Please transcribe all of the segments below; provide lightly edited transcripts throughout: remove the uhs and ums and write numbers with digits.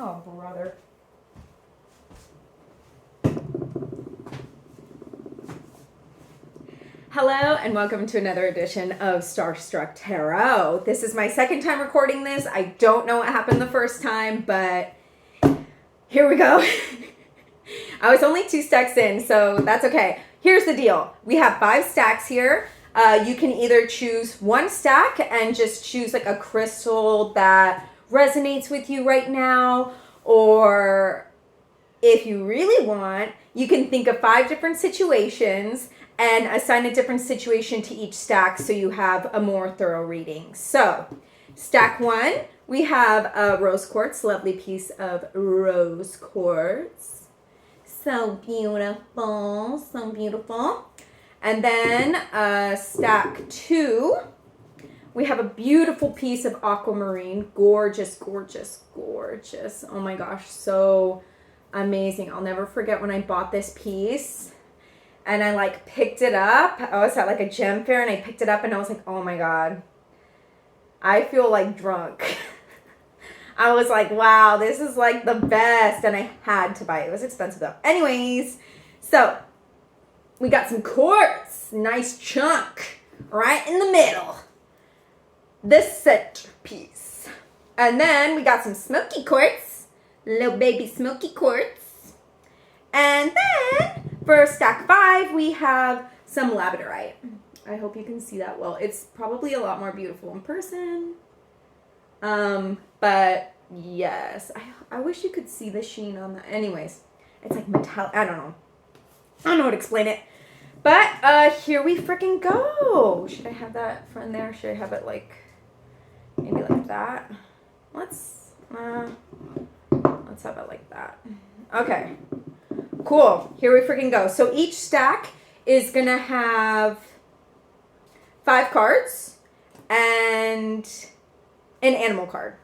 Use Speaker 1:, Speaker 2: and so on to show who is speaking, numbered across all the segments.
Speaker 1: Oh, brother. Hello and welcome to another edition of Starstruck Tarot. This is my second time recording this. I don't know what happened the first time, but here we go. I was only 2 stacks in, so that's okay. Here's the deal. We have 5 stacks here. You can either choose 1 stack and just choose like a crystal that resonates with you right now, or if you really want, you can think of 5 different situations and assign a different situation to each stack so you have a more thorough reading. So, stack 1, we have a rose quartz, lovely piece of rose quartz. So beautiful, so beautiful. And then stack 2, we have a beautiful piece of aquamarine. Gorgeous, gorgeous, gorgeous. Oh my gosh, so amazing. I'll never forget when I bought this piece and I like picked it up. I was at like a gem fair and I picked it up and I was like, oh my God, I feel like drunk. I was like, wow, this is like the best. And I had to buy it. It was expensive though. Anyways, so we got some quartz, nice chunk right in the middle. This centerpiece. And then we got some smoky quartz, little baby smoky quartz. And then for stack 5, we have some labradorite. I hope you can see that well. It's probably a lot more beautiful in person. But yes, I wish you could see the sheen on that. Anyways, it's like metallic. I don't know how to explain it. But here we freaking go. Should I have that front there? Should I have it like maybe like that? Let's have it like that. Okay. Cool. Here we freaking go. So each stack is gonna have 5 cards and an animal card.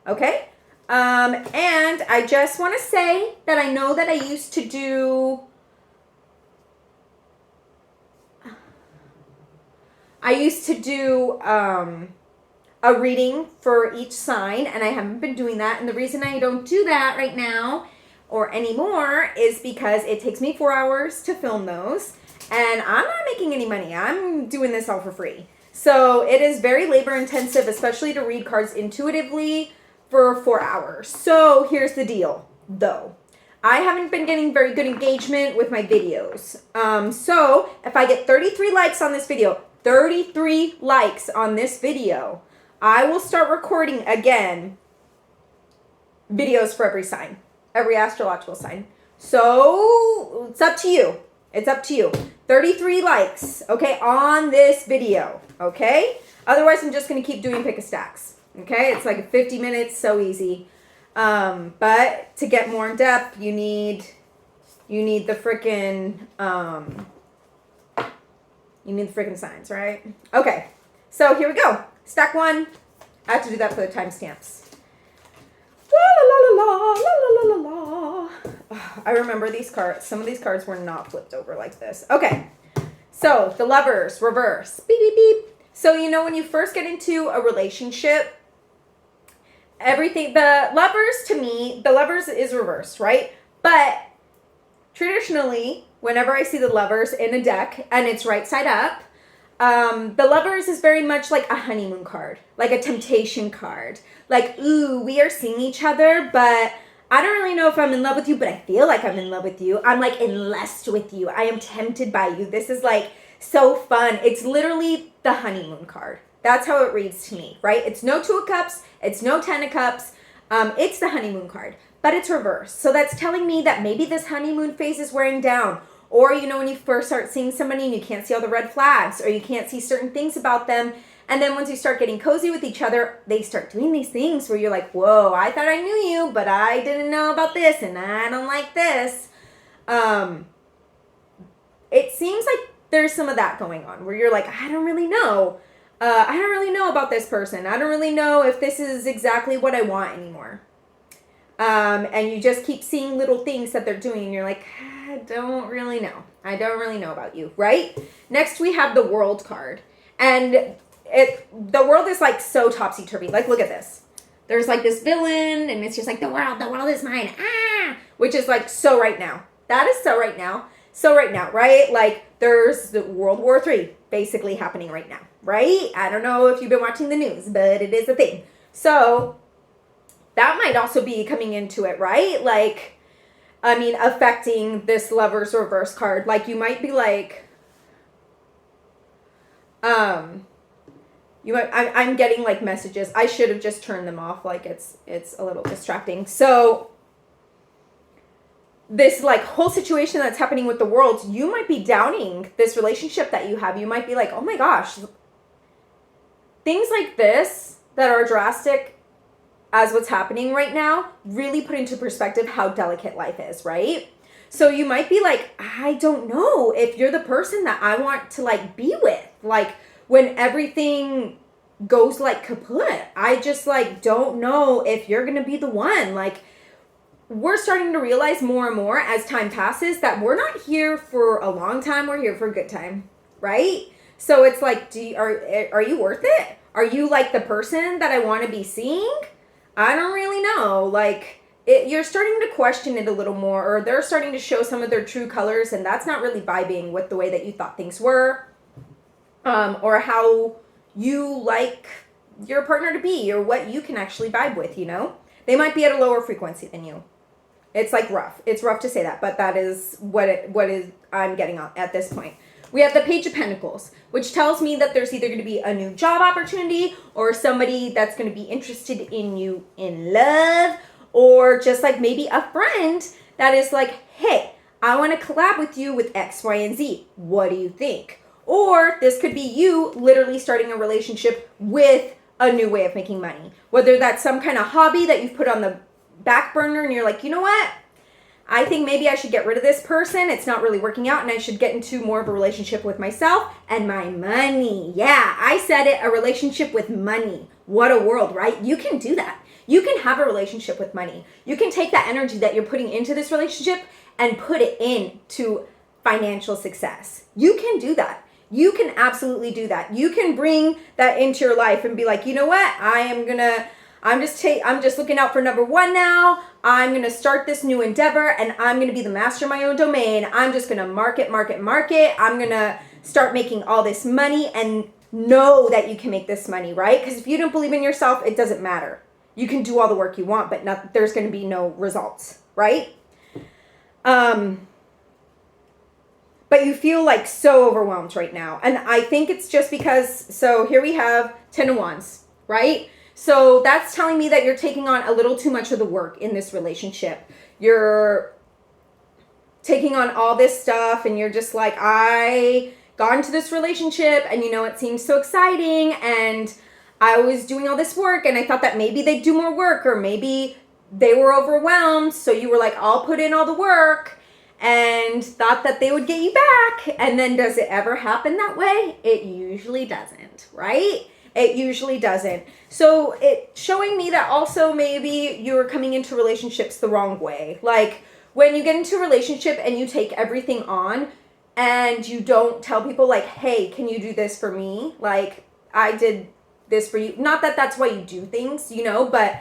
Speaker 1: Okay? And I just want to say that I know that I used to do a reading for each sign, and I haven't been doing that. And the reason I don't do that right now or anymore is because it takes me 4 hours to film those, and I'm not making any money. I'm doing this all for free. So it is very labor intensive, especially to read cards intuitively for 4 hours. So here's the deal, though. I haven't been getting very good engagement with my videos. So if I get 33 likes on this video, 33 likes on this video, I will start recording again videos for every sign, every astrological sign. So it's up to you. It's up to you. 33 likes, okay, on this video, okay? Otherwise, I'm just going to keep doing pick a stacks, okay? It's like 50 minutes, so easy. But to get more in depth, you need the freaking signs, right? Okay, so here we go. Stack 1. I have to do that for the timestamps. La la la la la la la la. I remember these cards. Some of these cards were not flipped over like this. Okay, so the Lovers, reverse. Beep, beep, beep. So, you know, when you first get into a relationship, everything, the Lovers, to me, the Lovers is reversed, right? But traditionally, whenever I see the Lovers in a deck and it's right side up, the Lovers is very much like a honeymoon card, like a temptation card. Like, ooh, we are seeing each other, but I don't really know if I'm in love with you, but I feel like I'm in love with you. I'm like in lust with you. I am tempted by you. This is like so fun. It's literally the honeymoon card. That's how it reads to me, right? It's no 2 of Cups. It's no 10 of Cups. It's the honeymoon card, but it's reversed. So that's telling me that maybe this honeymoon phase is wearing down. Or, you know, when you first start seeing somebody and you can't see all the red flags, or you can't see certain things about them. And then once you start getting cozy with each other, they start doing these things where you're like, whoa, I thought I knew you, but I didn't know about this, and I don't like this. It seems like there's some of that going on where you're like, I don't really know. I don't really know about this person. I don't really know if this is exactly what I want anymore. And you just keep seeing little things that they're doing and you're like, I don't really know. I don't really know about you, right? Next we have the World card. And the world is like so topsy-turvy. Like, look at this. there's like this villain and it's just like the world is mine. Which is like so right now. That is so right now. So right now, right? Like there's the World War III basically happening right now, right? I don't know if you've been watching the news, but it is a thing. So that might also be coming into it, right? Like, I mean, affecting this Lover's Reverse card. Like you might be like, I'm getting like messages. I should have just turned them off. Like it's a little distracting. So this like whole situation that's happening with the world, you might be downing this relationship that you have. You might be like, oh my gosh, things like this that are drastic as what's happening right now really put into perspective how delicate life is, right? So you might be like, I don't know if you're the person that I want to like be with. Like when everything goes like kaput, I just like don't know if you're gonna be the one. Like we're starting to realize more and more as time passes that we're not here for a long time, we're here for a good time, right? So it's like, are you worth it? Are you like the person that I want to be seeing? I don't really know. Like you're starting to question it a little more, or they're starting to show some of their true colors, and that's not really vibing with the way that you thought things were, or how you like your partner to be, or what you can actually vibe with, you know? They might be at a lower frequency than you. It's like rough. It's rough to say that, but that is what is I'm getting at this point. We have the Page of Pentacles, which tells me that there's either going to be a new job opportunity or somebody that's going to be interested in you in love, or just like maybe a friend that is like, hey, I want to collab with you with X, Y, and Z. What do you think? Or this could be you literally starting a relationship with a new way of making money. Whether that's some kind of hobby that you've put on the back burner and you're like, you know what? I think maybe I should get rid of this person. It's not really working out and I should get into more of a relationship with myself and my money. Yeah, I said it, a relationship with money. What a world, right? You can do that. You can have a relationship with money. You can take that energy that you're putting into this relationship and put it into financial success. You can do that. You can absolutely do that. You can bring that into your life and be like, you know what? I'm just looking out for number one now. I'm going to start this new endeavor and I'm going to be the master of my own domain. I'm just going to market. I'm going to start making all this money and know that you can make this money, right? Because if you don't believe in yourself, it doesn't matter. You can do all the work you want, but there's going to be no results, right? But you feel like so overwhelmed right now. And I think it's just because, so here we have 10 of Wands, right? So that's telling me that you're taking on a little too much of the work in this relationship. You're taking on all this stuff and you're just like, I got into this relationship and you know, it seems so exciting and I was doing all this work and I thought that maybe they'd do more work or maybe they were overwhelmed. So you were like, I'll put in all the work and thought that they would get you back. And then does it ever happen that way? It usually doesn't, right? It usually doesn't. So it's showing me that also maybe you're coming into relationships the wrong way. Like when you get into a relationship and you take everything on and you don't tell people like, hey, can you do this for me? Like I did this for you. Not that that's why you do things, you know, but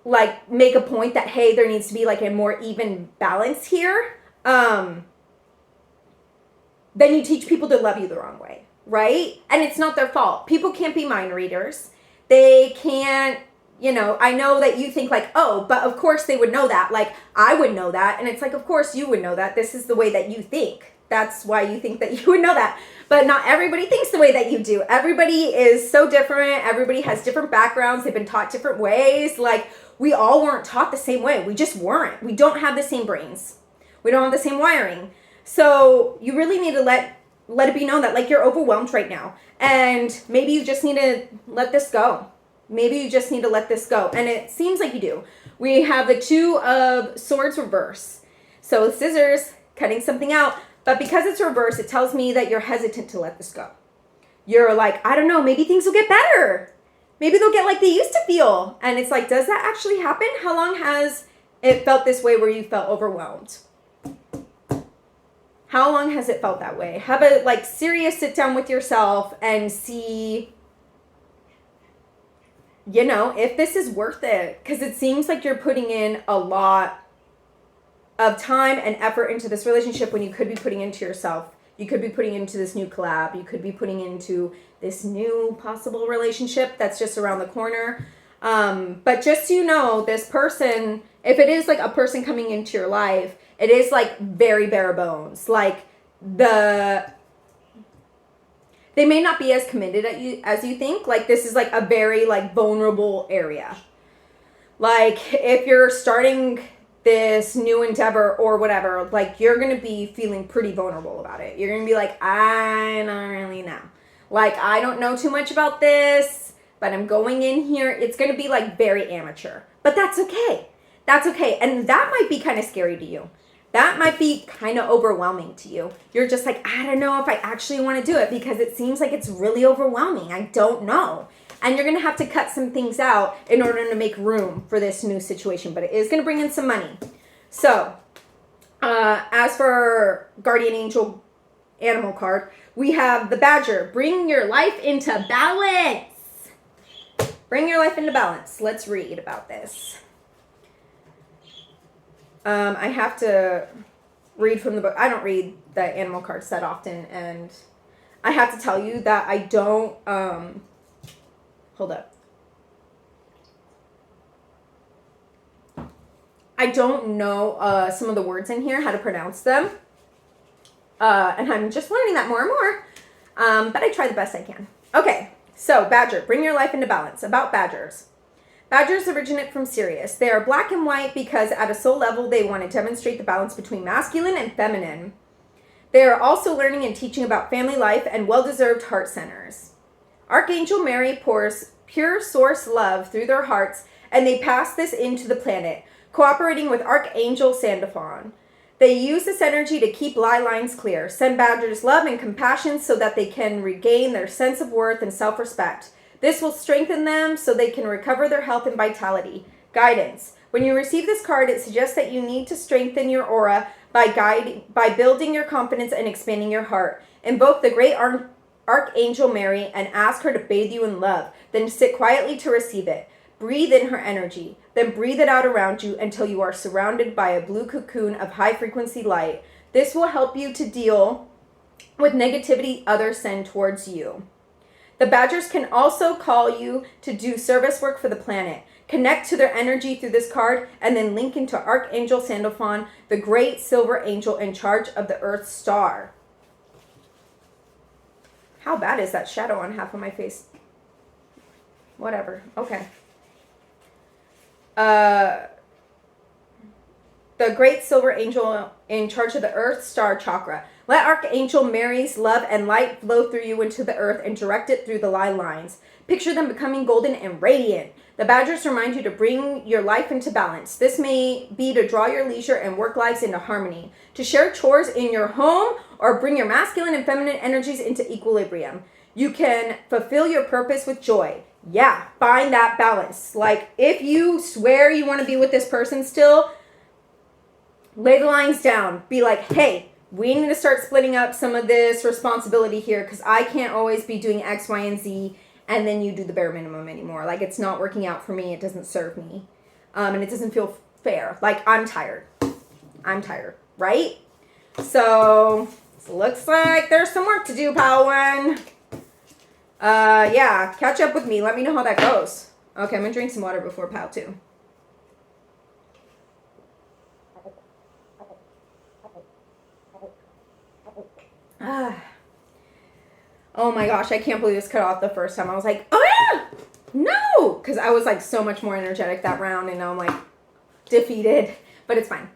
Speaker 1: like make a point that, hey, there needs to be like a more even balance here. Then you teach people to love you the wrong way. Right? And it's not their fault. People can't be mind readers. They can't, you know, I know that you think like, oh, but of course they would know that. Like, I would know that. And it's like, of course you would know that. This is the way that you think. That's why you think that you would know that. But not everybody thinks the way that you do. Everybody is so different. Everybody has different backgrounds. They've been taught different ways. Like, we all weren't taught the same way. We just weren't. We don't have the same brains. We don't have the same wiring. So you really need to let it be known that like you're overwhelmed right now and maybe you just need to let this go. Maybe you just need to let this go. And it seems like you do. We have the Two of Swords reverse. So scissors, cutting something out. But because it's reverse, it tells me that you're hesitant to let this go. You're like, I don't know, maybe things will get better. Maybe they'll get like they used to feel. And it's like, does that actually happen? How long has it felt this way where you felt overwhelmed? How long has it felt that way? Have a like serious sit down with yourself and see you know, if this is worth it, because it seems like you're putting in a lot of time and effort into this relationship when you could be putting into yourself. You could be putting into this new collab. You could be putting into this new possible relationship that's just around the corner. But just so you know, this person, if it is like a person coming into your life, it is like very bare bones. Like they may not be as committed as you think. Like this is like a very like vulnerable area. Like if you're starting this new endeavor or whatever, like you're going to be feeling pretty vulnerable about it. You're going to be like, I don't really know. Like, I don't know too much about this, but I'm going in here. It's going to be like very amateur, but that's okay. That's okay. And that might be kind of scary to you. That might be kind of overwhelming to you. You're just like, I don't know if I actually want to do it because it seems like it's really overwhelming. I don't know. And you're going to have to cut some things out in order to make room for this new situation. But it is going to bring in some money. So, as for Guardian Angel Animal card, we have the Badger. Bring your life into balance. Bring your life into balance. Let's read about this. I have to read from the book. I don't read the animal cards that often. And I have to tell you that I don't... Hold up. I don't know some of the words in here, how to pronounce them. And I'm just learning that more and more. But I try the best I can. Okay, so Badger, bring your life into balance. About badgers. Badgers originate from Sirius. They are black and white because at a soul level, they want to demonstrate the balance between masculine and feminine. They are also learning and teaching about family life and well-deserved heart centers. Archangel Mary pours pure source love through their hearts, and they pass this into the planet, cooperating with Archangel Sandalphon. They use this energy to keep lie lines clear, send badgers love and compassion so that they can regain their sense of worth and self-respect. This will strengthen them so they can recover their health and vitality. Guidance. When you receive this card, it suggests that you need to strengthen your aura by building your confidence and expanding your heart. Invoke the great Archangel Mary and ask her to bathe you in love. Then sit quietly to receive it. Breathe in her energy. Then breathe it out around you until you are surrounded by a blue cocoon of high frequency light. This will help you to deal with negativity others send towards you. The Badgers can also call you to do service work for the planet. Connect to their energy through this card and then link into Archangel Sandalphon, the great silver angel in charge of the Earth star. How bad is that shadow on half of my face? Whatever. Okay. The great silver angel in charge of the Earth star chakra. Let Archangel Mary's love and light flow through you into the earth and direct it through the lie lines. Picture them becoming golden and radiant. The Badgers remind you to bring your life into balance. This may be to draw your leisure and work lives into harmony, to share chores in your home, or bring your masculine and feminine energies into equilibrium. You can fulfill your purpose with joy. Yeah, find that balance. Like, if you swear you want to be with this person still, lay the lines down. Be like, hey, we need to start splitting up some of this responsibility here because I can't always be doing X, Y, and Z, and then you do the bare minimum anymore. Like, it's not working out for me. It doesn't serve me. And it doesn't feel fair. Like, I'm tired. I'm tired, right? So, looks like there's some work to do, pal one. Yeah, catch up with me. Let me know how that goes. Okay, I'm going to drink some water before pal 2. Oh my gosh, I can't believe this cut off the first time. I was like, oh yeah, no, because I was like so much more energetic that round, and now I'm like defeated, but it's fine.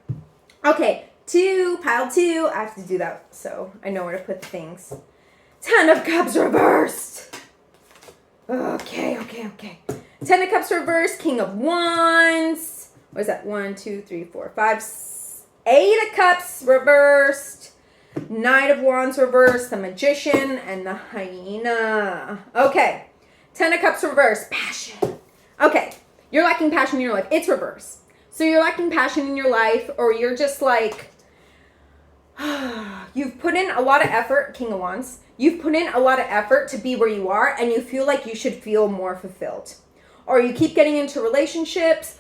Speaker 1: Okay, pile 2, I have to do that so I know where to put the things. 10 of Cups reversed. Okay. 10 of Cups reversed, King of Wands. What is that? 1, 2, 3, 4, 5, 8 of Cups reversed. Knight of Wands reversed, the Magician, and the Hyena. Okay. 10 of Cups reversed, passion. Okay. You're lacking passion in your life. It's reversed. So you're lacking passion in your life, or you're just like, you've put in a lot of effort, King of Wands. You've put in a lot of effort to be where you are, and you feel like you should feel more fulfilled. or you keep getting into relationships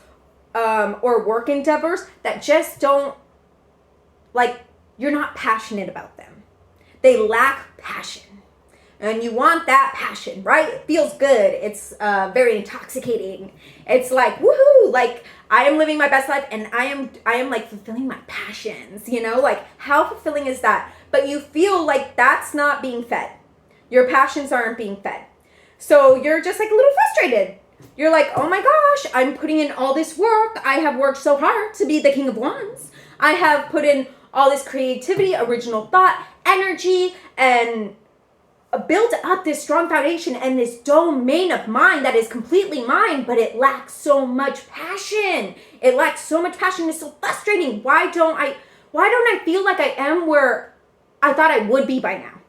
Speaker 1: or work endeavors that just don't, like, you're not passionate about them. They lack passion. And you want that passion, right? It feels good. It's very intoxicating. It's like, woohoo, like I am living my best life and I am like fulfilling my passions, you know? Like how fulfilling is that? But you feel like that's not being fed. Your passions aren't being fed. So you're just like a little frustrated. You're like, oh my gosh, I'm putting in all this work. I have worked so hard to be the King of Wands. I have put in all this creativity, original thought, energy, and built up this strong foundation and this domain of mine that is completely mine, but it lacks so much passion. It lacks so much passion. It's so frustrating. Why don't I feel like I am where I thought I would be by now?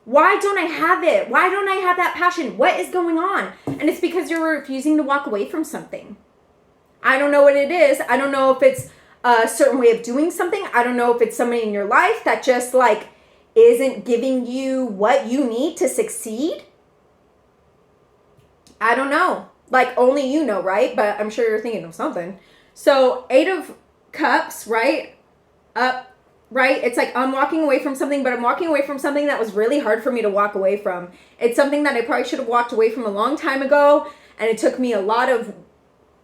Speaker 1: Why don't I have it? Why don't I have that passion? What is going on? And it's because you're refusing to walk away from something. I don't know what it is. I don't know if it's a certain way of doing something. I don't know if it's somebody in your life that just like isn't giving you what you need to succeed. I don't know. Like only you know, right? But I'm sure you're thinking of something. So 8 of Cups, right? Up, right? It's like I'm walking away from something, but I'm walking away from something that was really hard for me to walk away from. It's something that I probably should have walked away from a long time ago. And it took me a lot of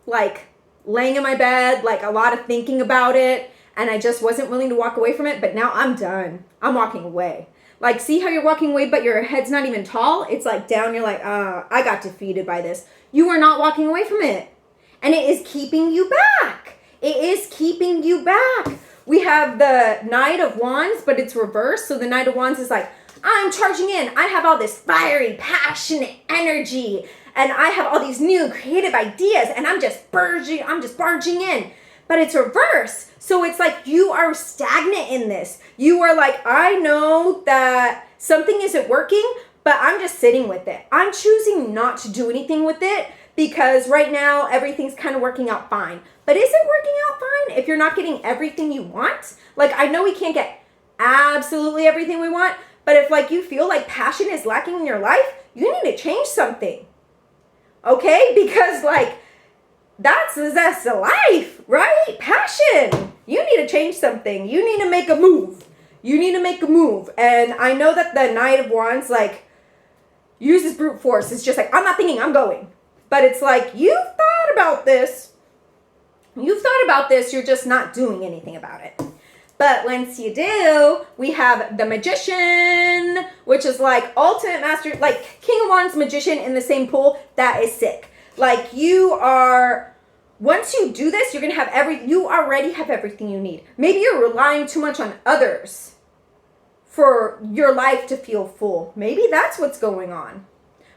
Speaker 1: like laying in my bed, like a lot of thinking about it. And I just wasn't willing to walk away from it. But now I'm done. I'm walking away. Like, see how you're walking away, but your head's not even tall? It's like down. You're like, I got defeated by this. You are not walking away from it. And it is keeping you back. It is keeping you back. We have the Knight of Wands, but it's reversed. So the Knight of Wands is like, I'm charging in. I have all this fiery, passionate energy. And I have all these new creative ideas. And I'm just barging in. But it's reverse. So it's like you are stagnant in this. You are like, I know that something isn't working, but I'm just sitting with it. I'm choosing not to do anything with it because right now everything's kind of working out fine. But is it working out fine if you're not getting everything you want? Like, I know we can't get absolutely everything we want, but if like you feel like passion is lacking in your life, you need to change something. Okay? Because like, that's the life, right? Passion. You need to change something. You need to make a move. You need to make a move. And I know that the Knight of Wands, like, uses brute force. It's just like, I'm not thinking, I'm going. But it's like, you've thought about this. You've thought about this. You're just not doing anything about it. But once you do, we have the Magician, which is like ultimate master, like King of Wands, Magician in the same pool. That is sick. Like you are, once you do this, you're going to have you already have everything you need. Maybe you're relying too much on others for your life to feel full. Maybe that's what's going on.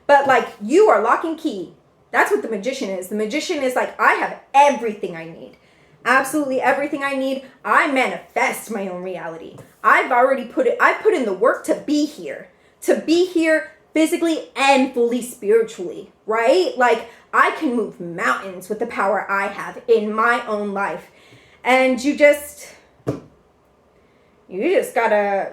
Speaker 1: But like you are lock and key. That's what the Magician is. The Magician is like, I have everything I need. Absolutely everything I need. I manifest my own reality. I've put in the work to be here. To be here physically and fully spiritually, right? Like I can move mountains with the power I have in my own life. And you just gotta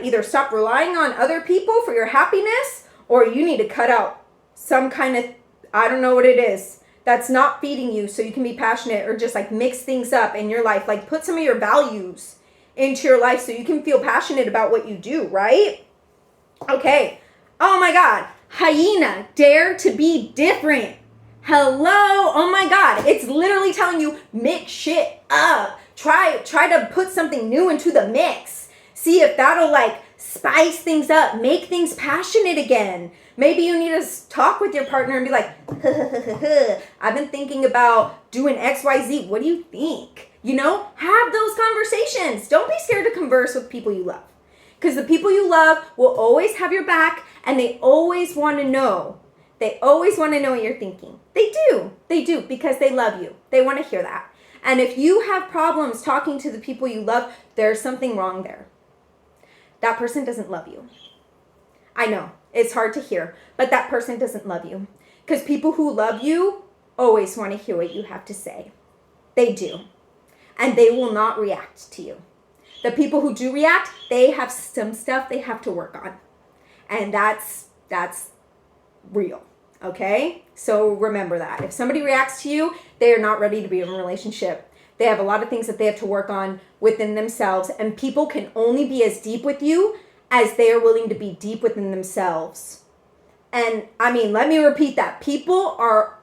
Speaker 1: either stop relying on other people for your happiness, or you need to cut out some kind of, I don't know what it is, that's not feeding you so you can be passionate, or just like mix things up in your life. Like put some of your values into your life so you can feel passionate about what you do, right? Okay. Oh my God. Hyena, dare to be different. Hello. Oh my God. It's literally telling you mix shit up. Try to put something new into the mix. See if that'll like spice things up, make things passionate again. Maybe you need to talk with your partner and be like, I've been thinking about doing XYZ. What do you think? You know, have those conversations. Don't be scared to converse with people you love. Because the people you love will always have your back, and they always want to know. They always want to know what you're thinking. They do. They do, because they love you. They want to hear that. And if you have problems talking to the people you love, there's something wrong there. That person doesn't love you. I know, it's hard to hear, but that person doesn't love you. Because people who love you always want to hear what you have to say. They do. And they will not react to you. The people who do react, they have some stuff they have to work on. And that's real. Okay? So remember that. If somebody reacts to you, they are not ready to be in a relationship. They have a lot of things that they have to work on within themselves, and people can only be as deep with you as they are willing to be deep within themselves. And I mean, let me repeat that. People are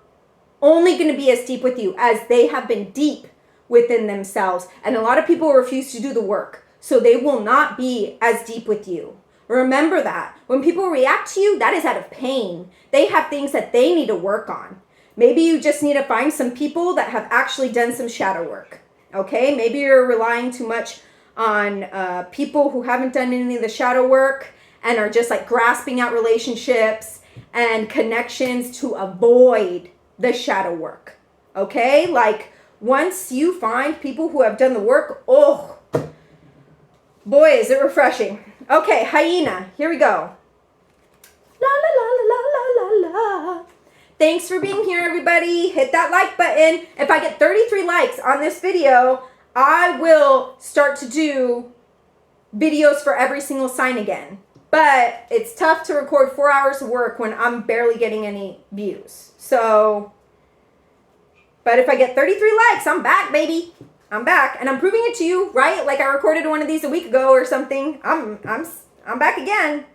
Speaker 1: only going to be as deep with you as they have been deep within themselves. And a lot of people refuse to do the work, so they will not be as deep with you. Remember that. When people react to you, that is out of pain. They have things that they need to work on. Maybe you just need to find some people that have actually done some shadow work. Okay? Maybe you're relying too much on people who haven't done any of the shadow work and are just like grasping at relationships and connections to avoid the shadow work. Okay? Like, once you find people who have done the work, oh, boy, is it refreshing. Okay, hyena, here we go. La la la la la la la. Thanks for being here, everybody. Hit that like button. If I get 33 likes on this video, I will start to do videos for every single sign again. But it's tough to record 4 hours of work when I'm barely getting any views. So, but if I get 33 likes, I'm back, baby. I'm back, and I'm proving it to you, right? Like I recorded one of these a week ago or something. I'm back again.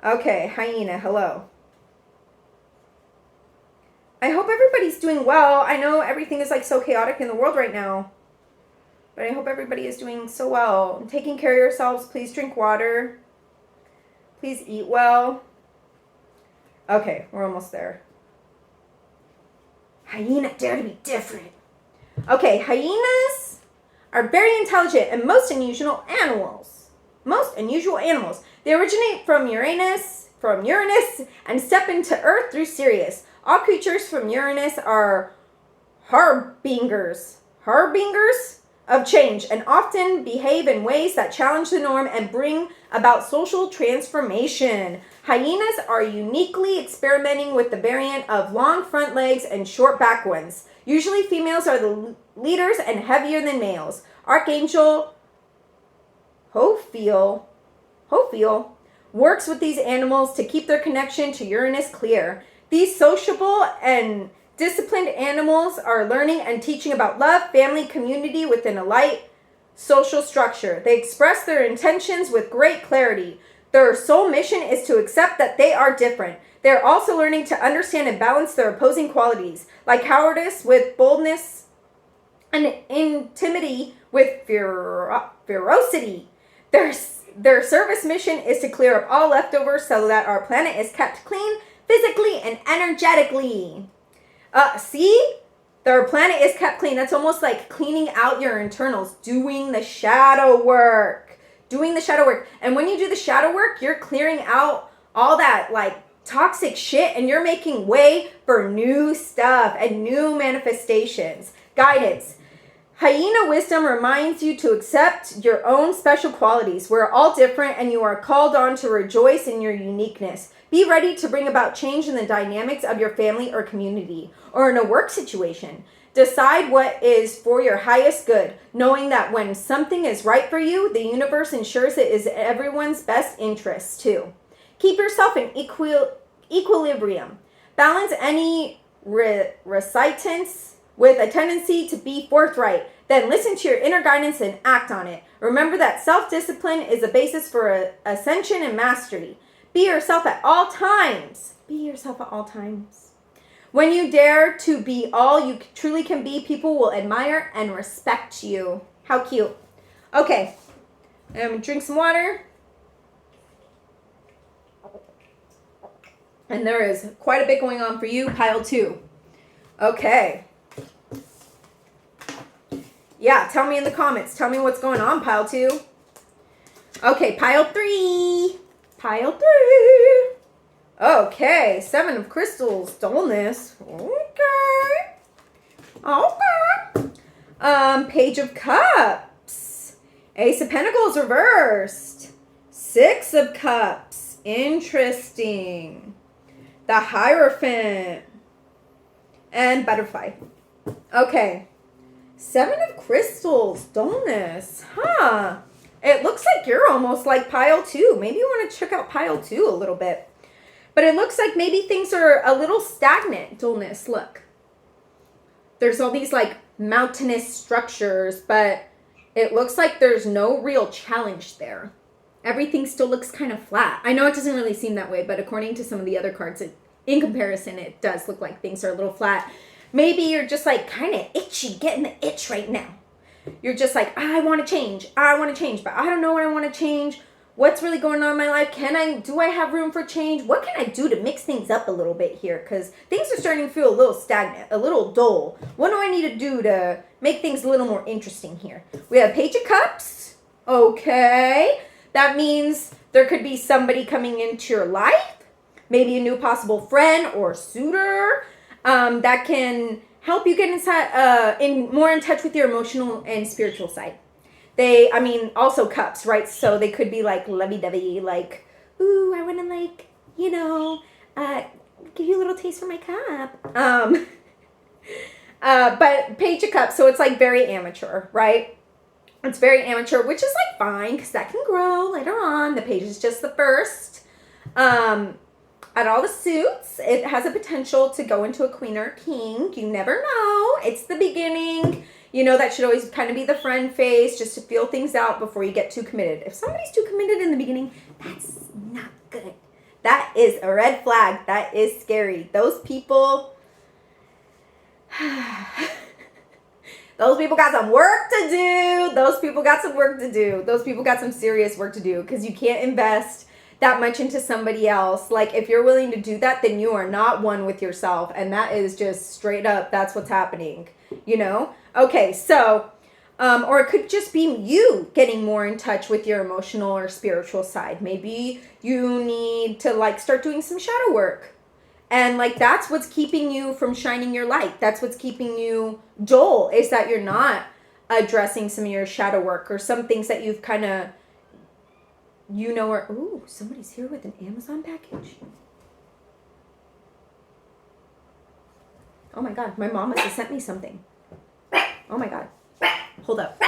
Speaker 1: Okay, hyena, hello. I hope everybody's doing well. I know everything is like so chaotic in the world right now, but I hope everybody is doing so well. Taking care of yourselves. Please drink water. Please eat well. Okay, we're almost there. Hyena, dare to be different. Okay, hyenas are very intelligent and most unusual animals. They originate from Uranus, and step into Earth through Sirius. All creatures from Uranus are harbingers of change and often behave in ways that challenge the norm and bring about social transformation. Hyenas are uniquely experimenting with the variant of long front legs and short back ones. Usually females are the leaders and heavier than males. Archangel Hophiel works with these animals to keep their connection to Uranus clear. These sociable and disciplined animals are learning and teaching about love, family, community within a light social structure. They express their intentions with great clarity. Their sole mission is to accept that they are different. They are also learning to understand and balance their opposing qualities, like cowardice with boldness and intimidity with ferocity. Their service mission is to clear up all leftovers so that our planet is kept clean physically and energetically. See? Their planet is kept clean. That's almost like cleaning out your internals, doing the shadow work. And when you do the shadow work, you're clearing out all that like toxic shit and you're making way for new stuff and new manifestations. Guidance. Hyena wisdom reminds you to accept your own special qualities. We're all different and you are called on to rejoice in your uniqueness. Be ready to bring about change in the dynamics of your family or community or in a work situation. Decide what is for your highest good, knowing that when something is right for you, the universe ensures it is everyone's best interest too. Keep yourself in equilibrium. Balance any recitance with a tendency to be forthright. Then listen to your inner guidance and act on it. Remember that self-discipline is the basis for ascension and mastery. Be yourself at all times. When you dare to be all you truly can be, people will admire and respect you. How cute. Okay, drink some water. And there is quite a bit going on for you, pile 2. Okay. Yeah, tell me in the comments. Tell me what's going on, pile 2. Okay, pile 3. Okay, 7 of crystals, dullness. Okay. Page of cups. Ace of pentacles reversed. 6 of cups. Interesting. The Hierophant. And butterfly. Okay. 7 of crystals, dullness. Huh. It looks like you're almost like pile 2. Maybe you want to check out pile 2 a little bit. But it looks like maybe things are a little stagnant. Dullness, look. There's all these like mountainous structures, but it looks like there's no real challenge there. Everything still looks kind of flat. I know it doesn't really seem that way, but according to some of the other cards, in comparison, it does look like things are a little flat. Maybe you're just like kind of itchy, getting the itch right now. You're just like, I want to change, but I don't know what I want to change. What's really going on in my life? Do I have room for change? What can I do to mix things up a little bit here? Because things are starting to feel a little stagnant, a little dull. What do I need to do to make things a little more interesting here? We have Page of Cups. Okay. That means there could be somebody coming into your life. Maybe a new possible friend or suitor that can help you get more in touch with your emotional and spiritual side. Also cups, right? So they could be like lovey-dovey, like, ooh, I want to like, give you a little taste for my cup. But Page of Cups, so it's like very amateur, right? It's very amateur, which is like fine because that can grow later on. The page is just the first. At all the suits, it has a potential to go into a queen or a king. You never know. It's the beginning. That should always kind of be the friend phase, just to feel things out before you get too committed. If somebody's too committed in the beginning, that's not good. That is a red flag. That is scary. Those people, those people got some work to do. Those people got some serious work to do because you can't invest that much into somebody else. Like, if you're willing to do that, then you are not one with yourself. And that is just straight up, that's what's happening, Okay, so, or it could just be you getting more in touch with your emotional or spiritual side. Maybe you need to, like, start doing some shadow work. And, like, that's what's keeping you from shining your light. That's what's keeping you dull, is that you're not addressing some of your shadow work or some things that you've kind of, ooh, somebody's here with an Amazon package. Oh, my God. My mom must have sent me something. Oh, my God. Hold up.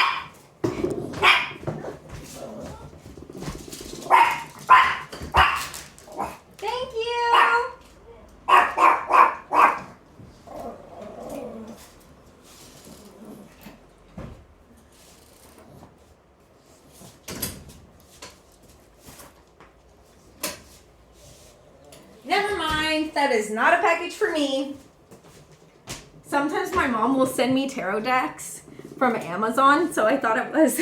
Speaker 1: Thank you. Never mind. That is not a package for me. Sometimes my mom will send me tarot decks from Amazon, so I thought it was,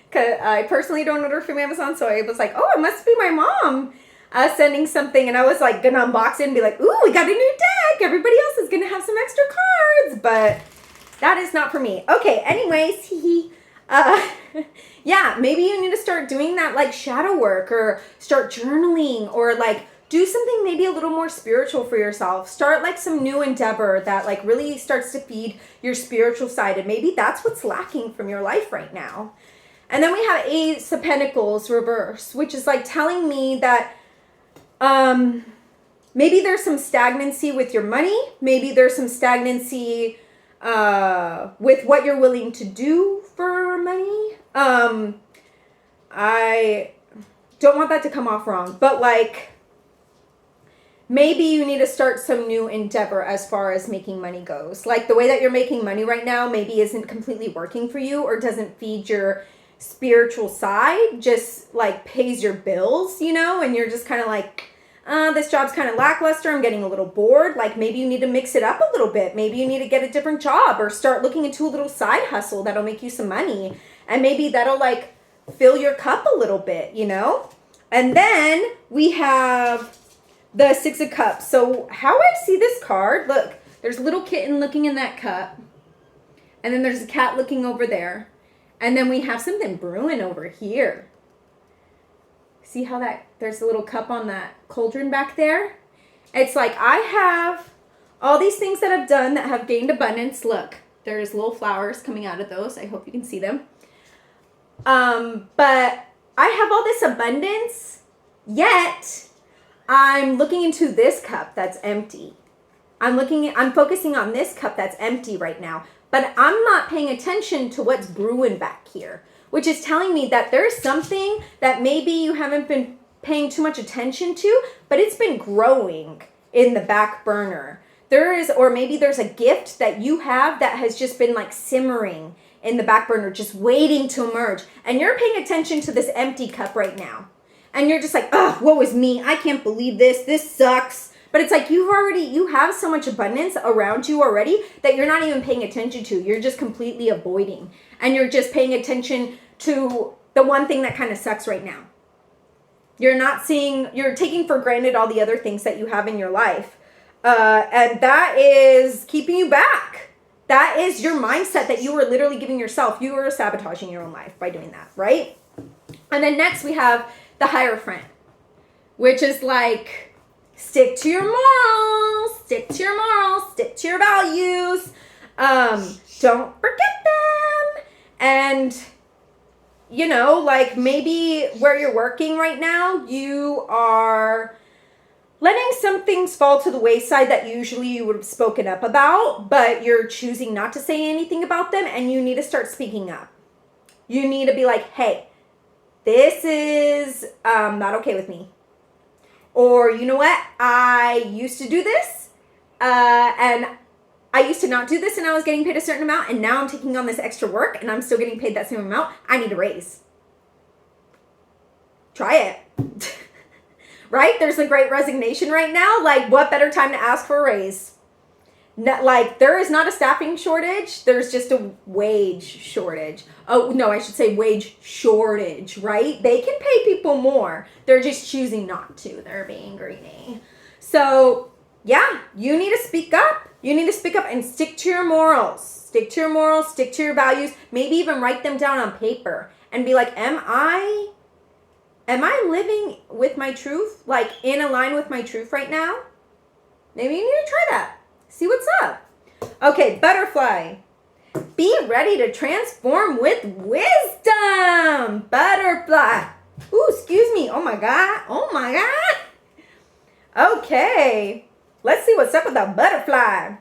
Speaker 1: because I personally don't order from Amazon, so I was like, oh, it must be my mom sending something, and I was like gonna unbox it and be like, ooh, we got a new deck, everybody else is gonna have some extra cards, but that is not for me. Okay, anyways, yeah, maybe you need to start doing that, like, shadow work, or start journaling, or like do something maybe a little more spiritual for yourself. Start like some new endeavor that like really starts to feed your spiritual side. And maybe that's what's lacking from your life right now. And then we have Ace of Pentacles reverse, which is like telling me that maybe there's some stagnancy with your money. Maybe there's some stagnancy with what you're willing to do for money. I don't want that to come off wrong, but like, maybe you need to start some new endeavor as far as making money goes. Like the way that you're making money right now maybe isn't completely working for you or doesn't feed your spiritual side, just like pays your bills, and you're just kind of like, this job's kind of lackluster. I'm getting a little bored. Like maybe you need to mix it up a little bit. Maybe you need to get a different job or start looking into a little side hustle that'll make you some money. And maybe that'll like fill your cup a little bit, And then we have the Six of Cups. So how I see this card, look, there's a little kitten looking in that cup. And then there's a cat looking over there. And then we have something brewing over here. See how there's a little cup on that cauldron back there? It's like I have all these things that I've done that have gained abundance. Look, there's little flowers coming out of those. I hope you can see them. But I have all this abundance, yet I'm looking into this cup that's empty. I'm focusing on this cup that's empty right now, but I'm not paying attention to what's brewing back here, which is telling me that there's something that maybe you haven't been paying too much attention to, but it's been growing in the back burner. There is, or maybe there's a gift that you have that has just been like simmering in the back burner, just waiting to emerge. And you're paying attention to this empty cup right now. And you're just like, oh, woe is me. I can't believe this. This sucks. But it's like you have so much abundance around you already that you're not even paying attention to. You're just completely avoiding. And you're just paying attention to the one thing that kind of sucks right now. You're taking for granted all the other things that you have in your life. And that is keeping you back. That is your mindset that you were literally giving yourself. You were sabotaging your own life by doing that, right? And then next we have the Hierophant, which is like, stick to your morals, stick to your morals, stick to your values. Don't forget them. And, you know, like maybe where you're working right now, you are letting some things fall to the wayside that usually you would have spoken up about, but you're choosing not to say anything about them, and you need to start speaking up. You need to be like, hey, this is not okay with me. Or, you know what, I used to do this, and I used to not do this, and I was getting paid a certain amount, and now I'm taking on this extra work, and I'm still getting paid that same amount. I need a raise. Try it. Right? There's a great resignation right now. Like, what better time to ask for a raise? Like, there is not a staffing shortage. There's just a wage shortage. Oh, no, I should say wage shortage, right? They can pay people more. They're just choosing not to. They're being greedy. So, yeah, you need to speak up. You need to speak up and stick to your morals. Stick to your morals. Stick to your values. Maybe even write them down on paper and be like, am I living with my truth? Like, in line with my truth right now? Maybe you need to try that. See what's up. Okay, Butterfly. Be ready to transform with wisdom. Butterfly. Ooh, excuse me. Oh my God. Oh my God. Okay. Let's see what's up with that butterfly.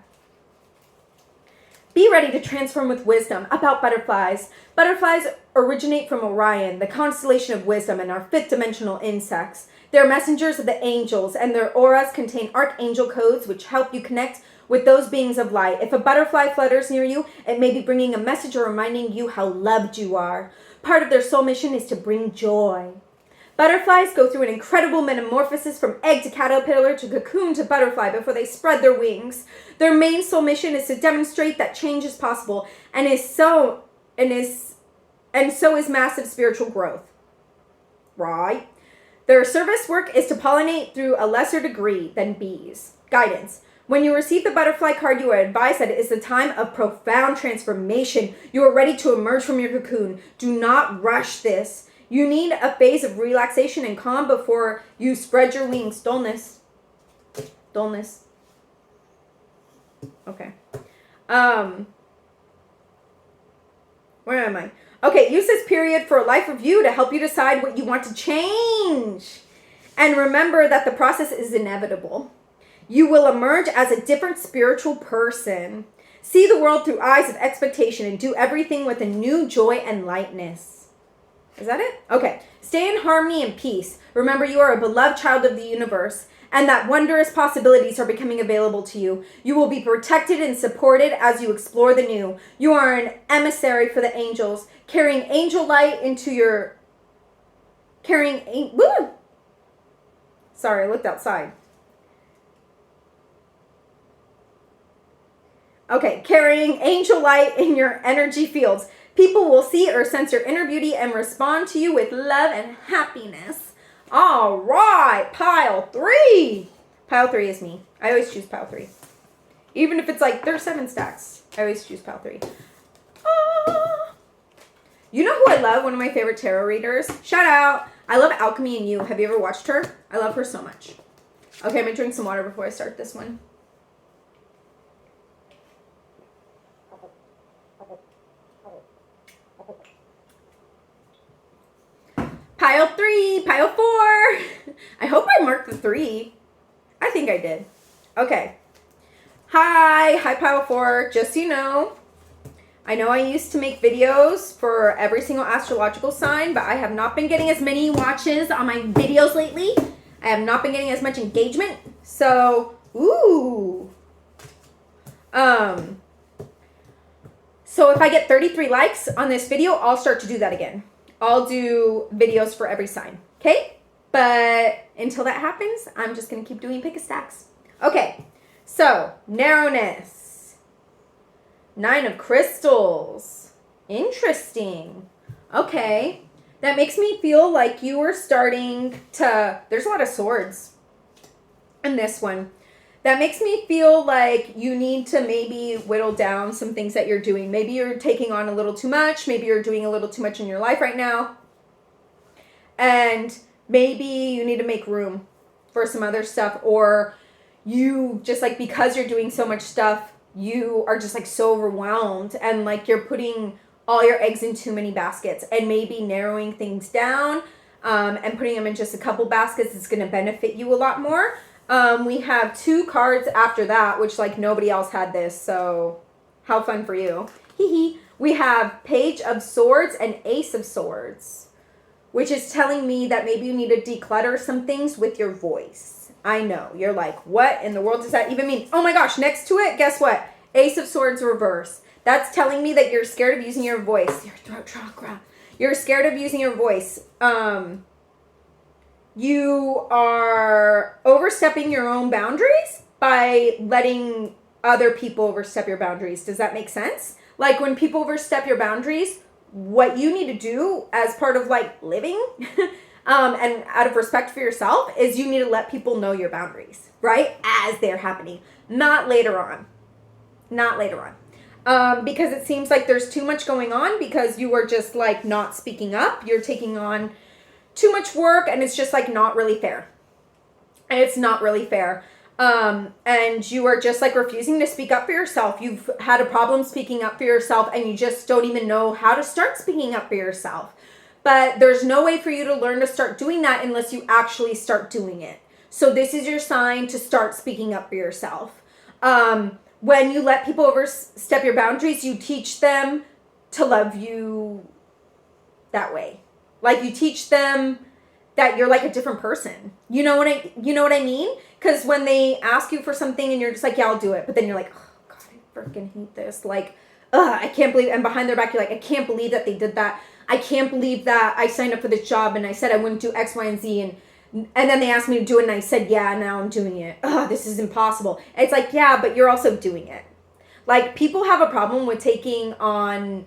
Speaker 1: Be ready to transform with wisdom. About butterflies. Butterflies originate from Orion, the constellation of wisdom, and are fifth dimensional insects. They're messengers of the angels, and their auras contain archangel codes which help you connect with those beings of light. If a butterfly flutters near you, it may be bringing a message or reminding you how loved you are. Part of their soul mission is to bring joy. Butterflies go through an incredible metamorphosis from egg to caterpillar to cocoon to butterfly before they spread their wings. Their main soul mission is to demonstrate that change is possible, and so is massive spiritual growth. Right? Their service work is to pollinate through a lesser degree than bees. Guidance. When you receive the butterfly card, you are advised that it is the time of profound transformation. You are ready to emerge from your cocoon. Do not rush this. You need a phase of relaxation and calm before you spread your wings. Dullness. Dullness. Okay. Where am I? Okay, use this period for a life review to help you decide what you want to change. And remember that the process is inevitable. You will emerge as a different spiritual person. See the world through eyes of expectation and do everything with a new joy and lightness. Is that it? Okay. Stay in harmony and peace. Remember, you are a beloved child of the universe, and that wondrous possibilities are becoming available to you. You will be protected and supported as you explore the new. You are an emissary for the angels, carrying angel light into your... Woo! Sorry, I looked outside. Okay, carrying angel light in your energy fields. People will see or sense your inner beauty and respond to you with love and happiness. All right, pile 3. Pile 3 is me. I always choose pile 3. Even if it's like, there's 7 stacks. I always choose pile 3. You know who I love? One of my favorite tarot readers. Shout out. I love Alchemy and You. Have you ever watched her? I love her so much. Okay, I'm going to drink some water before I start this one. Pile 3, pile 4. I hope I marked the 3. I think I did. Okay. Hi, pile 4. Just so you know, I know I used to make videos for every single astrological sign, but I have not been getting as many watches on my videos lately. I have not been getting as much engagement. So, ooh. So if I get 33 likes on this video, I'll start to do that again. I'll do videos for every sign, okay? But until that happens, I'm just going to keep doing pick a stacks. Okay, so narrowness. 9 of crystals. Interesting. Okay, that makes me feel like you were starting to, there's a lot of swords in this one. That makes me feel like you need to maybe whittle down some things that you're doing. Maybe you're taking on a little too much. Maybe you're doing a little too much in your life right now. And maybe you need to make room for some other stuff. Or you just like, because you're doing so much stuff, you are just like so overwhelmed. And like you're putting all your eggs in too many baskets. And maybe narrowing things down and putting them in just a couple baskets is going to benefit you a lot more. We have 2 cards after that, which like nobody else had this, so how fun for you. We have Page of Swords and Ace of Swords, which is telling me that maybe you need to declutter some things with your voice. I know, you're like, what in the world does that even mean? Oh my gosh, next to it, guess what? Ace of Swords reverse. That's telling me that you're scared of using your voice. Your throat chakra. You're scared of using your voice. You are overstepping your own boundaries by letting other people overstep your boundaries. Does that make sense? Like when people overstep your boundaries, what you need to do as part of like living and out of respect for yourself is you need to let people know your boundaries, right? As they're happening, not later on. Not later on. Because it seems like there's too much going on because you are just like not speaking up. You're taking on too much work and it's just like not really fair. And it's not really fair. And you are just like refusing to speak up for yourself. You've had a problem speaking up for yourself and you just don't even know how to start speaking up for yourself. But there's no way for you to learn to start doing that unless you actually start doing it. So this is your sign to start speaking up for yourself. When you let people overstep your boundaries, you teach them to love you that way. Like you teach them that you're like a different person. You know what I mean? Because when they ask you for something and you're just like, yeah, I'll do it. But then you're like, oh God, I freaking hate this. Like, I can't believe, and behind their back, you're like, I can't believe that they did that. I can't believe that I signed up for this job and I said I wouldn't do X, Y, and Z. And then they asked me to do it and I said, yeah, now I'm doing it. This is impossible. And it's like, yeah, but you're also doing it. Like people have a problem with taking on,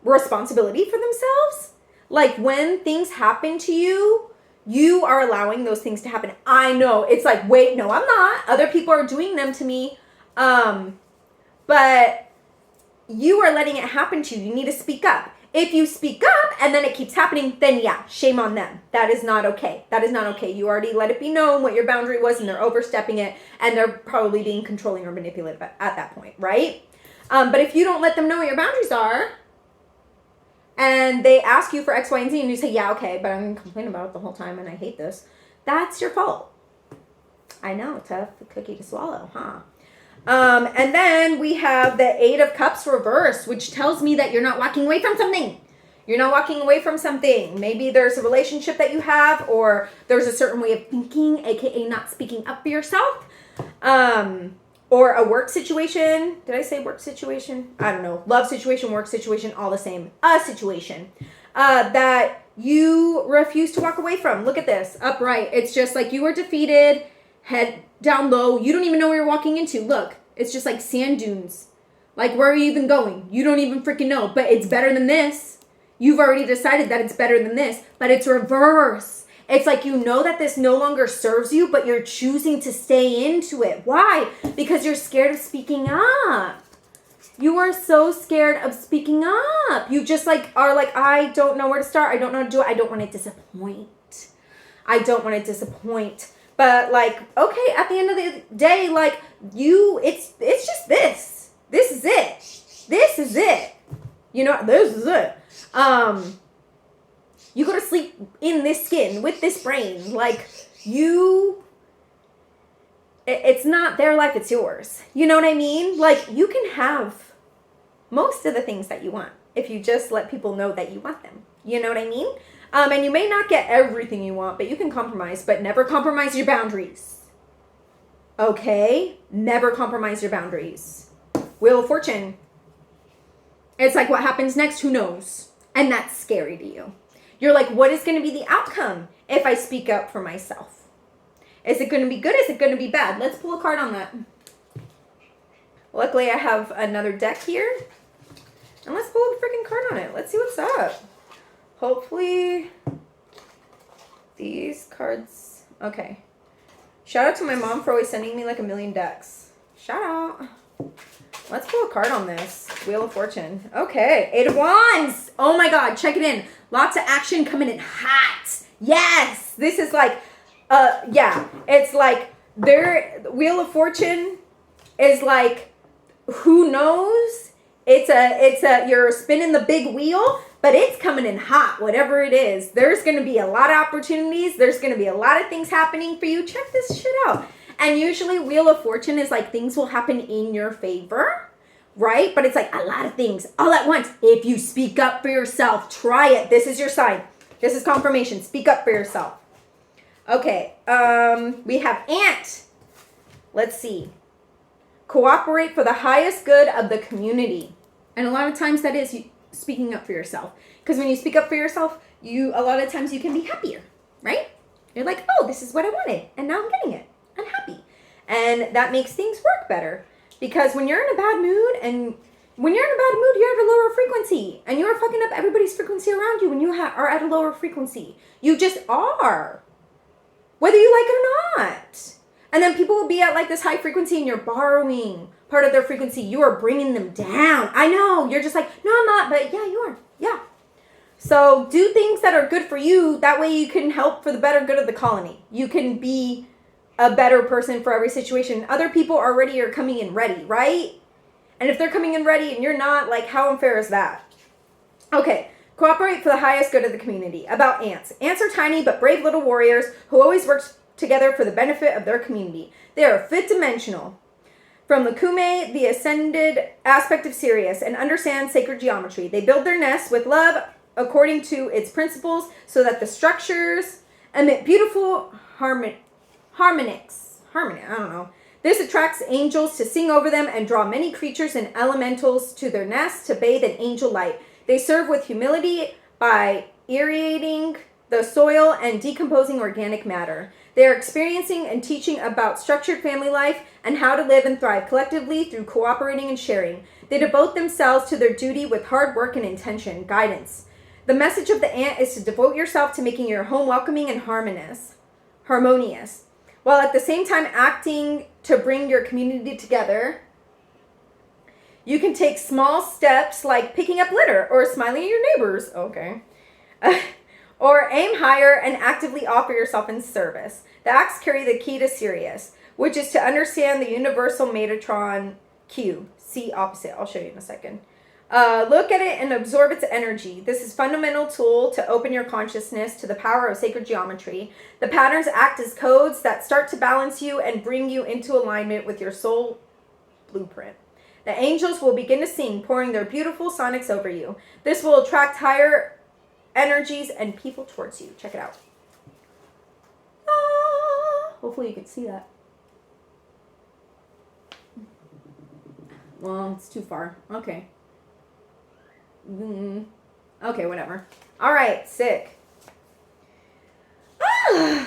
Speaker 1: responsibility for themselves. Like when things happen to you, you are allowing those things to happen. I know it's like, wait, no, I'm not. Other people are doing them to me. But you are letting it happen to you. You need to speak up. If you speak up and then it keeps happening, then yeah, shame on them. That is not okay. That is not okay. You already let it be known what your boundary was and they're overstepping it and they're probably being controlling or manipulative at that point, right? But if you don't let them know what your boundaries are, and they ask you for X, Y, and Z, and you say, yeah, okay, but I'm going to complain about it the whole time, and I hate this. That's your fault. I know, tough cookie to swallow, huh? And then we have the 8 of Cups reversed, which tells me that you're not walking away from something. You're not walking away from something. Maybe there's a relationship that you have, or there's a certain way of thinking, aka not speaking up for yourself. Or a work situation. Did I say work situation? I don't know. Love situation, work situation, all the same. A situation that you refuse to walk away from. Look at this. Upright. It's just like you were defeated, head down low. You don't even know where you're walking into. Look, it's just like sand dunes. Like, where are you even going? You don't even freaking know. But it's better than this. You've already decided that it's better than this. But it's reverse. It's like you know that this no longer serves you, but you're choosing to stay into it. Why? Because you're scared of speaking up. You are so scared of speaking up. You just like are like, I don't know where to start. I don't know how to do it. I don't want to disappoint. I don't want to disappoint. But like, okay, at the end of the day, like it's just this. This is it. This is it. You know, this is it. You go to sleep in this skin with this brain. Like, you it's not their life, it's yours. You know what I mean? Like, you can have most of the things that you want if you just let people know that you want them. You know what I mean? And you may not get everything you want, but you can compromise, but never compromise your boundaries. Okay? Never compromise your boundaries. Wheel of Fortune. It's like, what happens next? Who knows? And that's scary to you. You're like, what is going to be the outcome if I speak up for myself? Is it going to be good? Is it going to be bad? Let's pull a card on that. Luckily, I have another deck here. And let's pull a freaking card on it. Let's see what's up. Hopefully, these cards... Okay. Shout out to my mom for always sending me like 1,000,000 decks. Shout out. Let's pull a card on this. Wheel of Fortune. Okay. 8 of Wands. Oh my God. Check it in. Lots of action coming in hot. Yes. This is like, yeah. It's like Wheel of Fortune is like, who knows? You're spinning the big wheel, but it's coming in hot, whatever it is. There's going to be a lot of opportunities. There's going to be a lot of things happening for you. Check this shit out. And usually Wheel of Fortune is like things will happen in your favor, right? But it's like a lot of things all at once. If you speak up for yourself, try it. This is your sign. This is confirmation. Speak up for yourself. Okay. We have Ant. Let's see. Cooperate for the highest good of the community. And a lot of times that is you speaking up for yourself. Because when you speak up for yourself, a lot of times you can be happier, right? You're like, oh, this is what I wanted. And now I'm getting it. I'm happy. And that makes things work better. Because when you're in a bad mood, you're at a lower frequency. And you're fucking up everybody's frequency around you when you are at a lower frequency. You just are. Whether you like it or not. And then people will be at like this high frequency and you're borrowing part of their frequency. You are bringing them down. I know. You're just like, no, I'm not. But yeah, you are. Yeah. So do things that are good for you. That way you can help for the better good of the colony. You can be a better person for every situation. Other people already are coming in ready, right? And if they're coming in ready and you're not, like, how unfair is that? Okay. Cooperate for the highest good of the community. About ants. Ants are tiny but brave little warriors who always work together for the benefit of their community. They are fifth dimensional. From the Kume, the ascended aspect of Sirius, and understand sacred geometry. They build their nests with love according to its principles so that the structures emit beautiful harmony. I don't know. This attracts angels to sing over them and draw many creatures and elementals to their nests to bathe in angel light. They serve with humility by irrigating the soil and decomposing organic matter. They are experiencing and teaching about structured family life and how to live and thrive collectively through cooperating and sharing. They devote themselves to their duty with hard work and intention, guidance. The message of the ant is to devote yourself to making your home welcoming and harmonious, while at the same time acting to bring your community together. You can take small steps like picking up litter or smiling at your neighbors. Okay. Or aim higher and actively offer yourself in service. The acts carry the key to Sirius, which is to understand the universal Metatron Q. See opposite. I'll show you in a second. Look at it and absorb its energy. This is a fundamental tool to open your consciousness to the power of sacred geometry. The patterns act as codes that start to balance you and bring you into alignment with your soul blueprint. The angels will begin to sing, pouring their beautiful sonics over you. This will attract higher energies and people towards you. Check it out. Ah, hopefully you can see that. Well, it's too far. Okay. Okay, whatever. All right, sick.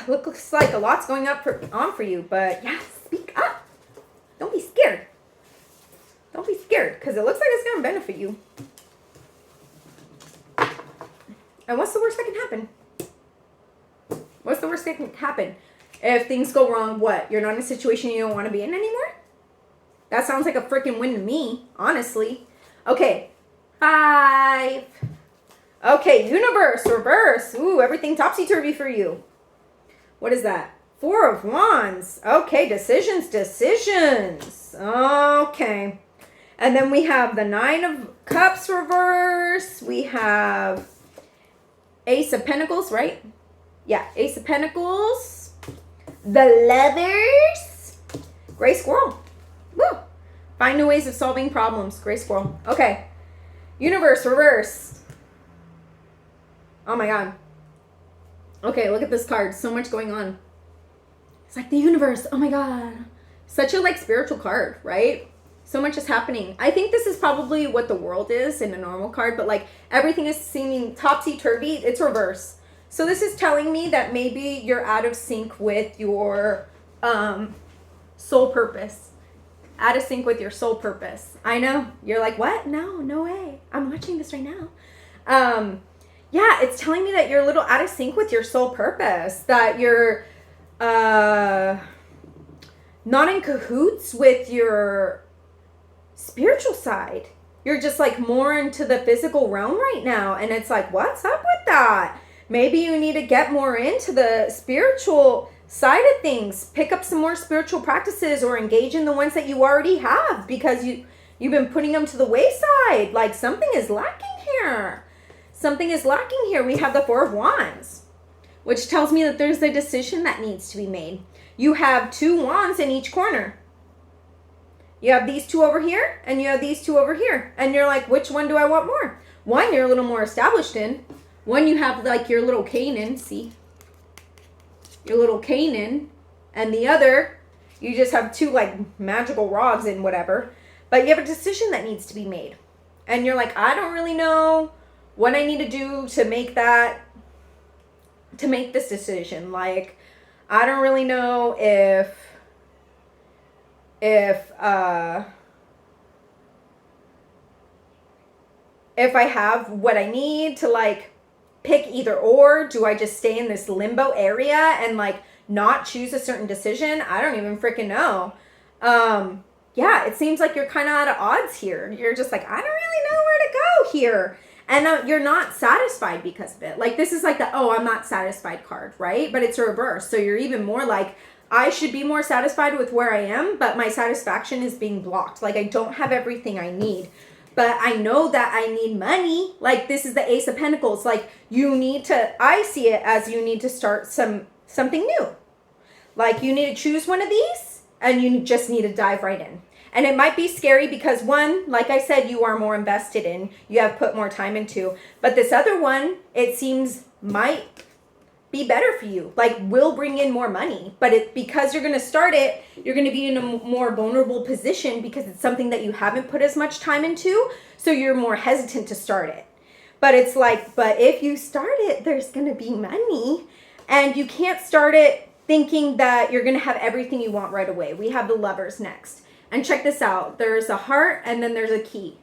Speaker 1: Looks like a lot's going on for you, but yeah, speak up. Don't be scared. Don't be scared, because it looks like it's going to benefit you. And what's the worst that can happen? What's the worst that can happen? If things go wrong, what? You're not in a situation you don't want to be in anymore? That sounds like a freaking win to me, honestly. Okay. 5. Okay, universe, reverse. Ooh, everything topsy-turvy for you. What is that? 4 of Wands. Okay, decisions. Okay. And then we have the 9 of Cups reverse. We have Ace of Pentacles, right? Yeah, Ace of Pentacles. The Leathers. Gray squirrel. Woo. Find new ways of solving problems. Gray squirrel. Okay. Universe, reverse. Oh my God. Okay, look at this card. So much going on. It's like the universe. Oh my God. Such a like spiritual card, right? So much is happening. I think this is probably what the world is in a normal card, but like everything is seeming topsy-turvy. It's reverse. So this is telling me that maybe you're out of sync with your soul purpose. Out of sync with your soul purpose. I know. You're like, what? No way. I'm watching this right now. Yeah, it's telling me that you're a little out of sync with your soul purpose. That you're not in cahoots with your spiritual side. You're just like more into the physical realm right now. And it's like, what's up with that? Maybe you need to get more into the spiritual side of things. Pick up some more spiritual practices or engage in the ones that you already have because you've been putting them to the wayside. Like something is lacking here. Something is lacking here. We have the Four of Wands, which tells me that there's a decision that needs to be made. You have 2 wands in each corner. You have these 2 over here and you have these 2 over here. And you're like, which one do I want more? One you're a little more established in. One you have like your little Canaan, see? Your little Canaan. And the other, you just have 2 like magical rods and whatever. But you have a decision that needs to be made. And you're like, I don't really know what I need to do to make this decision. Like, I don't really know if I have what I need to like pick either or. Do I just stay in this limbo area and like not choose a certain decision? I don't even freaking know. Yeah, it seems like you're kind of out of odds here. You're just like, I don't really know where to go here. And you're not satisfied because of it. Like this is like the, oh, I'm not satisfied card, right? But it's a reverse. So you're even more like, I should be more satisfied with where I am, but my satisfaction is being blocked. Like I don't have everything I need. But I know that I need money. Like this is the Ace of Pentacles. Like you need to, I see it as you need to start something new. Like you need to choose one of these and you just need to dive right in. And it might be scary because one, like I said, you are more invested in, you have put more time into. But this other one, it seems might be better for you, like will bring in more money. But because you're going to start it, you're going to be in a more vulnerable position because it's something that you haven't put as much time into. So you're more hesitant to start it. But it's like, but if you start it, there's going to be money. And you can't start it thinking that you're going to have everything you want right away. We have the Lovers next. And check this out. There's a heart and then there's a key.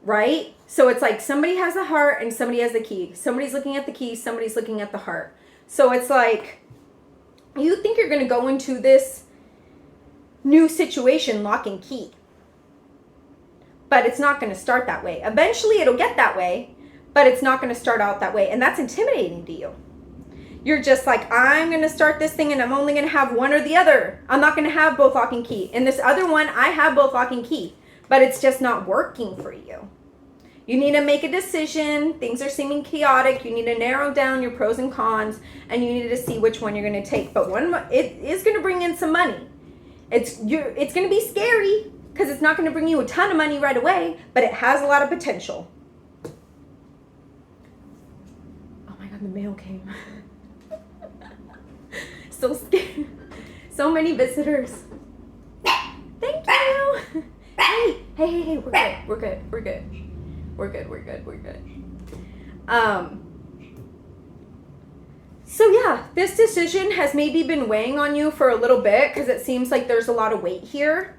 Speaker 1: Right? So it's like somebody has the heart and somebody has the key. Somebody's looking at the key, somebody's looking at the heart. So it's like you think you're going to go into this new situation lock and key. But it's not going to start that way. Eventually it'll get that way, but it's not going to start out that way. And that's intimidating to you. You're just like, I'm going to start this thing and I'm only going to have one or the other. I'm not going to have both lock and key. In this other one, I have both lock and key, but it's just not working for you. You need to make a decision. Things are seeming chaotic. You need to narrow down your pros and cons and you need to see which one you're going to take. But one, it is going to bring in some money. It's going to be scary because it's not going to bring you a ton of money right away, but it has a lot of potential. Oh my God, the mail came. So scared. So many visitors. Thank you. Hey, we're good. So yeah, this decision has maybe been weighing on you for a little bit because it seems like there's a lot of weight here.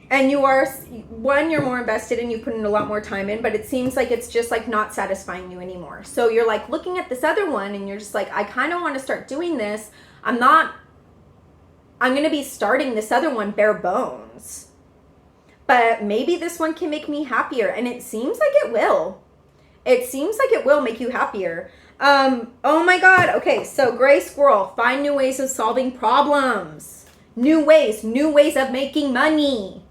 Speaker 1: And you are, one, you're more invested and you put in a lot more time in, but it seems like it's just like not satisfying you anymore. So you're like looking at this other one and you're just like, I kind of want to start doing this. I'm going to be starting this other one bare bones. But maybe this one can make me happier. And it seems like it will. It seems like it will make you happier. Oh my God. Okay, so gray squirrel, find new ways of solving problems. New ways of making money.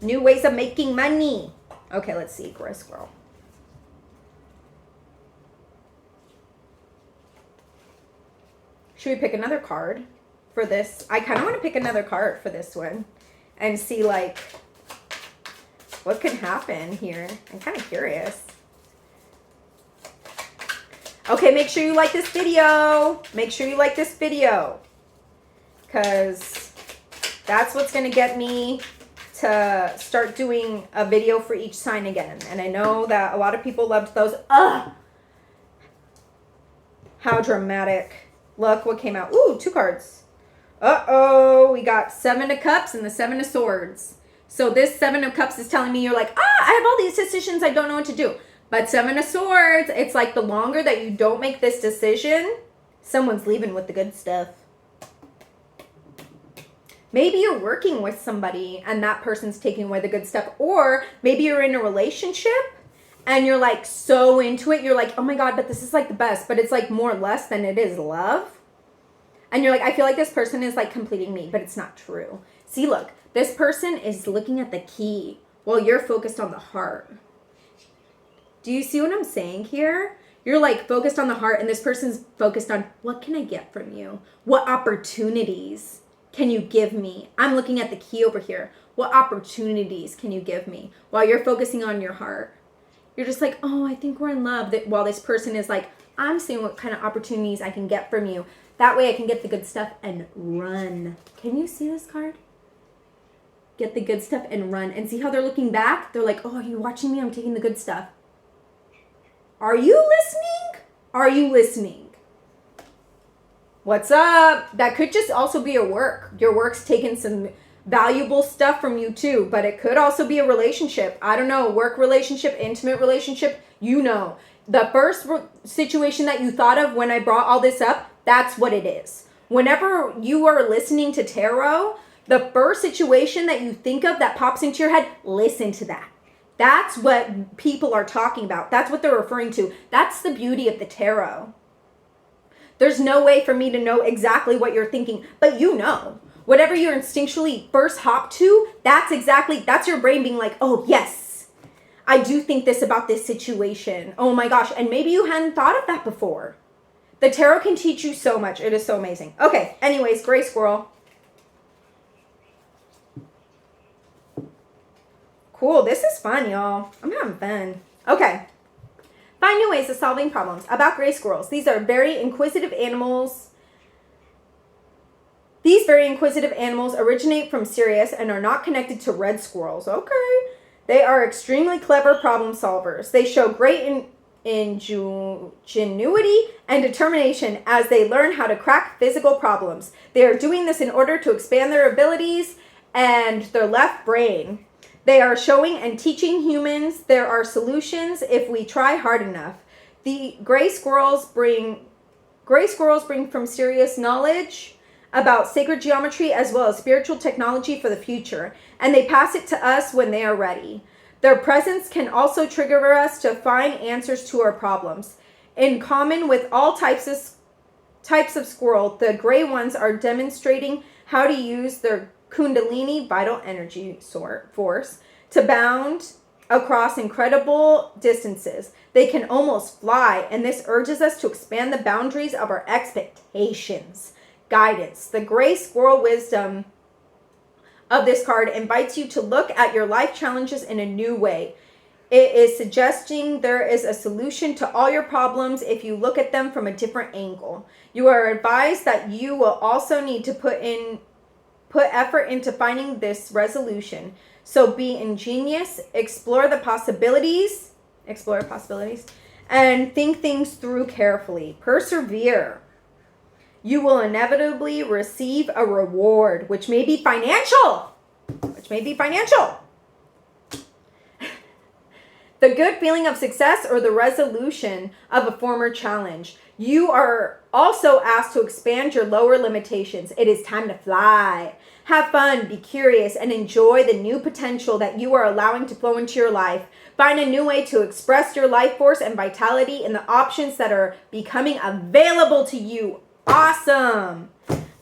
Speaker 1: New ways of making money. Okay, let's see, gray squirrel. Should we pick another card? for this. I kind of want to pick another card for this one and see like what could happen here. I'm kind of curious. Okay, make sure you like this video. Make sure you like this video, because that's what's going to get me to start doing a video for each sign again. And I know that a lot of people loved those. Ugh! How dramatic. Look what came out. Ooh, 2 cards. Uh-oh, we got 7 of Cups and the 7 of Swords. So this 7 of Cups is telling me you're like, I have all these decisions, I don't know what to do. But 7 of Swords, it's like the longer that you don't make this decision, someone's leaving with the good stuff. Maybe you're working with somebody and that person's taking away the good stuff. Or maybe you're in a relationship and you're like so into it. You're like, oh my God, but this is like the best. But it's like more or less than it is love. And you're like, I feel like this person is like completing me, but it's not true. See, look, this person is looking at the key while you're focused on the heart. Do you see what I'm saying here? You're like focused on the heart and this person's focused on what can I get from you? What opportunities can you give me? I'm looking at the key over here. What opportunities can you give me? While you're focusing on your heart. You're just like, oh, I think we're in love. That while this person is like, I'm seeing what kind of opportunities I can get from you. That way I can get the good stuff and run. Can you see this card? Get the good stuff and run. And see how they're looking back? They're like, oh, are you watching me? I'm taking the good stuff. Are you listening? Are you listening? What's up? That could just also be your work. Your work's taking some valuable stuff from you too, but it could also be a relationship. I don't know, work relationship, intimate relationship, you know. The first situation that you thought of when I brought all this up, that's what it is. Whenever you are listening to tarot, the first situation that you think of that pops into your head, listen to that. That's what people are talking about. That's what they're referring to. That's the beauty of the tarot. There's no way for me to know exactly what you're thinking, but you know. Whatever you're instinctually first hop to, that's your brain being like, oh, yes, I do think this about this situation. Oh my gosh. And maybe you hadn't thought of that before. The tarot can teach you so much. It is so amazing. Okay. Anyways, Gray Squirrel. Cool. This is fun, y'all. I'm having fun. Okay. Find new ways of solving problems. About gray squirrels. These are very inquisitive animals. These very inquisitive animals originate from Sirius and are not connected to red squirrels. Okay. They are extremely clever problem solvers. They show great ingenuity and determination as they learn how to crack physical problems. They are doing this in order to expand their abilities and their left brain. They are showing and teaching humans there are solutions if we try hard enough. The gray squirrels bring from Sirius knowledge about sacred geometry as well as spiritual technology for the future, and they pass it to us when they are ready. Their presence can also trigger us to find answers to our problems. In common with all types of squirrel, the gray ones are demonstrating how to use their Kundalini vital energy force to bound across incredible distances. They can almost fly, and this urges us to expand the boundaries of our expectations. Guidance. The gray squirrel wisdom of this card invites you to look at your life challenges in a new way. It is suggesting there is a solution to all your problems if you look at them from a different angle. You are advised that you will also need to put effort into finding this resolution. So be ingenious, explore possibilities, and think things through carefully. Persevere. You will inevitably receive a reward, which may be financial. The good feeling of success or the resolution of a former challenge. You are also asked to expand your lower limitations. It is time to fly. Have fun, be curious, and enjoy the new potential that you are allowing to flow into your life. Find a new way to express your life force and vitality in the options that are becoming available to you. Awesome.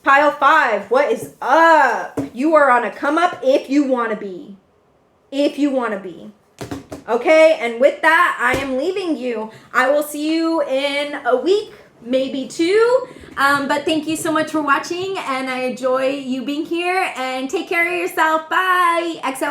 Speaker 1: Pile 5, what is up? You are on a come up if you want to be. Okay, and with that, I am leaving you. I will see you in a week maybe 2. But thank you so much for watching, and I enjoy you being here, and take care of yourself. Bye. XOXO.